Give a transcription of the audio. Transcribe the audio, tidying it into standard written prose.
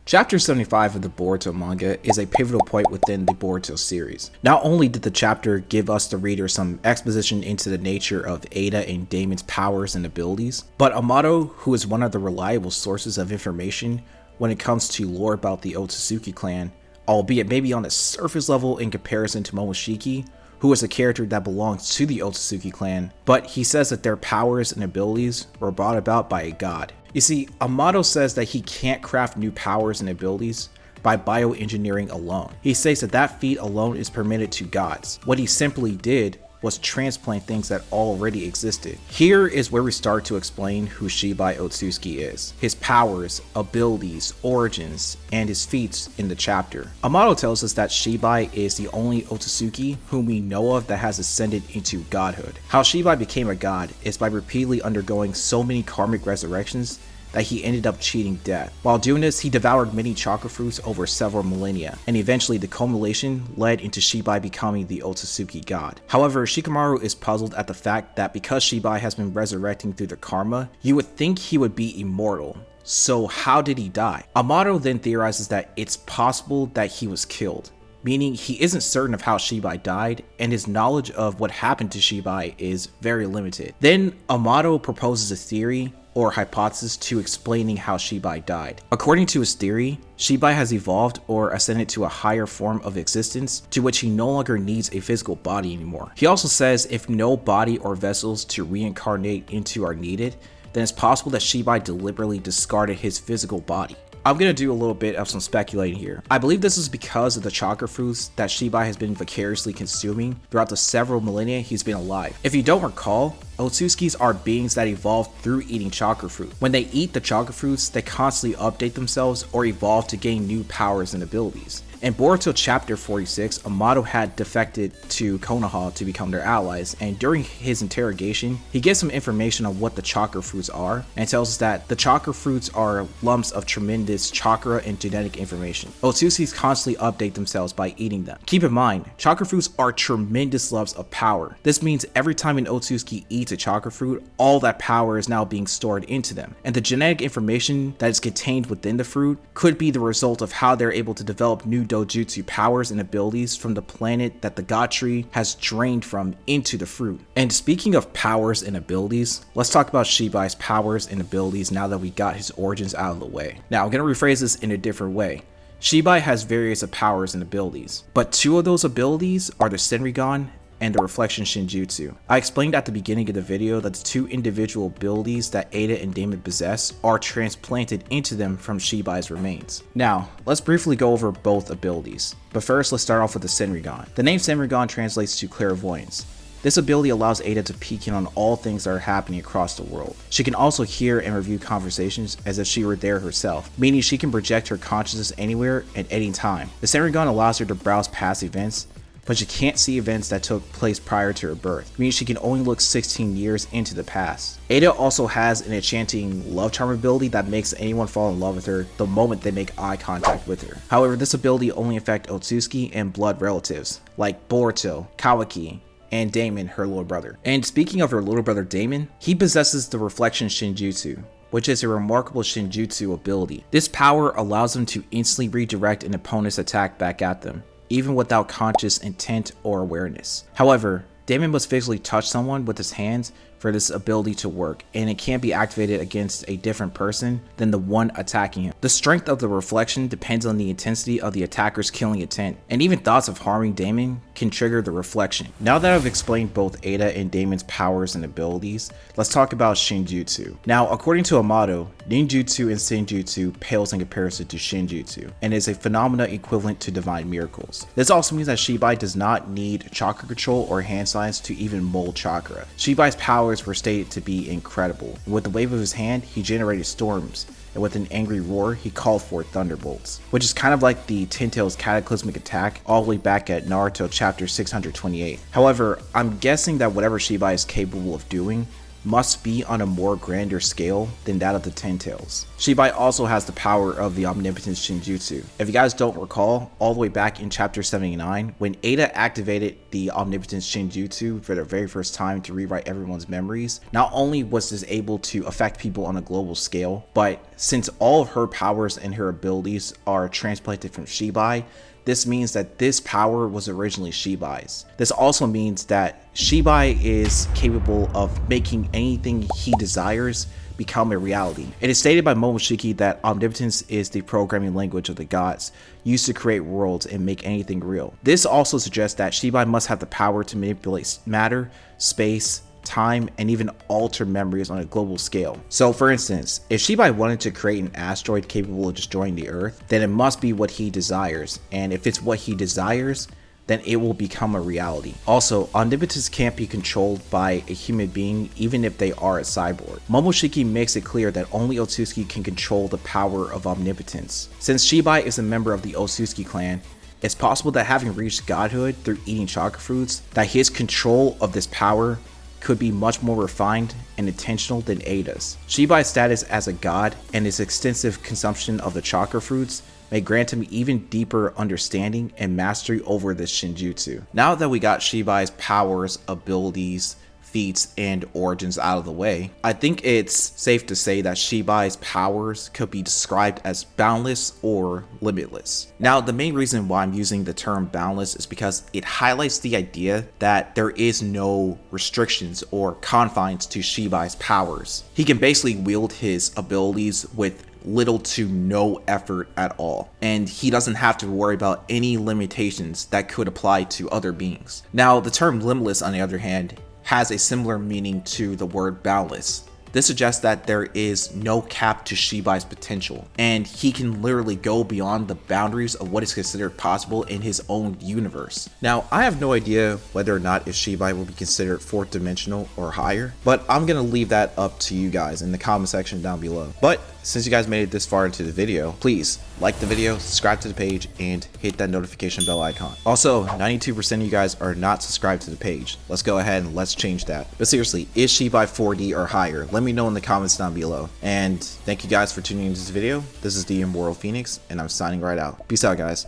Chapter 75 of the Boruto manga is a pivotal point within the Boruto series. Not only did the chapter give us the reader some exposition into the nature of Ada and Damon's powers and abilities, but Amato, who is one of the reliable sources of information when it comes to lore about the Otsutsuki clan, albeit maybe on a surface level in comparison to Momoshiki, who is a character that belongs to the Otsutsuki clan, but he says that their powers and abilities were brought about by a god. You see, Amato says that he can't craft new powers and abilities by bioengineering alone. He states that that feat alone is permitted to gods. What he simply did was transplant things that already existed. Here is where we start to explain who Shibai Otsutsuki is, his powers, abilities, origins, and his feats in the chapter. Amato tells us that Shibai is the only Otsutsuki whom we know of that has ascended into godhood. How Shibai became a god is by repeatedly undergoing so many karmic resurrections that he ended up cheating death. While doing this, he devoured many chakra fruits over several millennia, and eventually the culmination led into Shibai becoming the Otsutsuki god. However, Shikamaru is puzzled at the fact that because Shibai has been resurrecting through the karma, you would think he would be immortal. So how did he die? Amato then theorizes that it's possible that he was killed, meaning he isn't certain of how Shibai died, and his knowledge of what happened to Shibai is very limited. Then Amato proposes a theory or hypothesis to explaining how Shibai died. According to his theory, Shibai has evolved or ascended to a higher form of existence to which he no longer needs a physical body anymore. He also says if no body or vessels to reincarnate into are needed, then it's possible that Shibai deliberately discarded his physical body. I'm going to do a little bit of some speculating here. I believe this is because of the chakra fruits that Shibai has been vicariously consuming throughout the several millennia he's been alive. If you don't recall, Otsutsukis are beings that evolved through eating chakra fruit. When they eat the chakra fruits, they constantly update themselves or evolve to gain new powers and abilities. In Boruto chapter 46, Amato had defected to Konoha to become their allies, and during his interrogation, he gives some information on what the chakra fruits are, and tells us that the chakra fruits are lumps of tremendous chakra and genetic information. Otsutsuki's constantly update themselves by eating them. Keep in mind, chakra fruits are tremendous lumps of power. This means every time an Otsutsuki eats a chakra fruit, all that power is now being stored into them, and the genetic information that is contained within the fruit could be the result of how they're able to develop new dojutsu powers and abilities from the planet that the god tree has drained from into the fruit. And speaking of powers and abilities, let's talk about Shibai's powers and abilities now that we got his origins out of the way. Now I'm going to rephrase this in a different way. Shibai has various powers and abilities, but two of those abilities are the Senrigan and the Reflection Shinjutsu. I explained at the beginning of the video that the two individual abilities that Ada and Damon possess are transplanted into them from Shibai's remains. Now, let's briefly go over both abilities, but first let's start off with the Senrigan. The name Senrigan translates to clairvoyance. This ability allows Ada to peek in on all things that are happening across the world. She can also hear and review conversations as if she were there herself, meaning she can project her consciousness anywhere at any time. The Senrigan allows her to browse past events, but she can't see events that took place prior to her birth, meaning she can only look 16 years into the past. Ada also has an enchanting love charm ability that makes anyone fall in love with her the moment they make eye contact with her. However, this ability only affects Otsutsuki and blood relatives, like Boruto, Kawaki, and Damon, her little brother. And speaking of her little brother Damon, he possesses the Reflection Shinjutsu, which is a remarkable Shinjutsu ability. This power allows them to instantly redirect an opponent's attack back at them, even without conscious intent or awareness. However, Damon must physically touch someone with his hands for this ability to work, and it can't be activated against a different person than the one attacking him. The strength of the reflection depends on the intensity of the attacker's killing intent, and even thoughts of harming Damon can trigger the reflection. Now that I've explained both Ada and Damon's powers and abilities, let's talk about Shinjutsu. Now, according to Amato, ninjutsu and senjutsu pales in comparison to Shinjutsu, and is a phenomena equivalent to divine miracles. This also means that Shibai does not need chakra control or hand signs to even mold chakra. Shibai's powers were stated to be incredible. With the wave of his hand, he generated storms, and with an angry roar, he called forth thunderbolts, which is kind of like the Ten-Tails cataclysmic attack all the way back at Naruto chapter 628. However, I'm guessing that whatever Shibai is capable of doing must be on a more grander scale than that of the Ten-Tails. Shibai also has the power of the Omnipotence Shinjutsu. If you guys don't recall, all the way back in chapter 79, when Ada activated the Omnipotence Shinjutsu for the very first time to rewrite everyone's memories, not only was this able to affect people on a global scale, but since all of her powers and her abilities are transplanted from Shibai, this means that this power was originally Shibai's. This also means that Shibai is capable of making anything he desires become a reality. It is stated by Momoshiki that Omnipotence is the programming language of the gods, used to create worlds and make anything real. This also suggests that Shibai must have the power to manipulate matter, space, time, and even alter memories on a global scale. So for instance, if Shibai wanted to create an asteroid capable of destroying the Earth, then it must be what he desires, and if it's what he desires, then it will become a reality. Also, Omnipotence can't be controlled by a human being even if they are a cyborg. Momoshiki makes it clear that only Otsutsuki can control the power of Omnipotence. Since Shibai is a member of the Otsutsuki clan, it's possible that having reached godhood through eating chakra fruits, that his control of this power could be much more refined and intentional than Ada's. Shibai's status as a god and his extensive consumption of the chakra fruits may grant him even deeper understanding and mastery over this Shinjutsu. Now that we got Shibai's powers, abilities, feats, and origins out of the way, I think it's safe to say that Shibai's powers could be described as boundless or limitless. Now, the main reason why I'm using the term boundless is because it highlights the idea that there is no restrictions or confines to Shibai's powers. He can basically wield his abilities with little to no effort at all, and he doesn't have to worry about any limitations that could apply to other beings. Now, the term limitless, on the other hand, has a similar meaning to the word boundless. This suggests that there is no cap to Shibai's potential, and he can literally go beyond the boundaries of what is considered possible in his own universe. Now, I have no idea whether or not if Shibai will be considered fourth dimensional or higher, but I'm gonna leave that up to you guys in the comment section down below. But since you guys made it this far into the video, please like the video, subscribe to the page, and hit that notification bell icon. Also, 92% of you guys are not subscribed to the page. Let's go ahead and let's change that. But seriously, is Shibai 4D or higher? Let me know in the comments down below. And thank you guys for tuning into this video. This is the Immortal Phoenix, and I'm signing right out. Peace out, guys.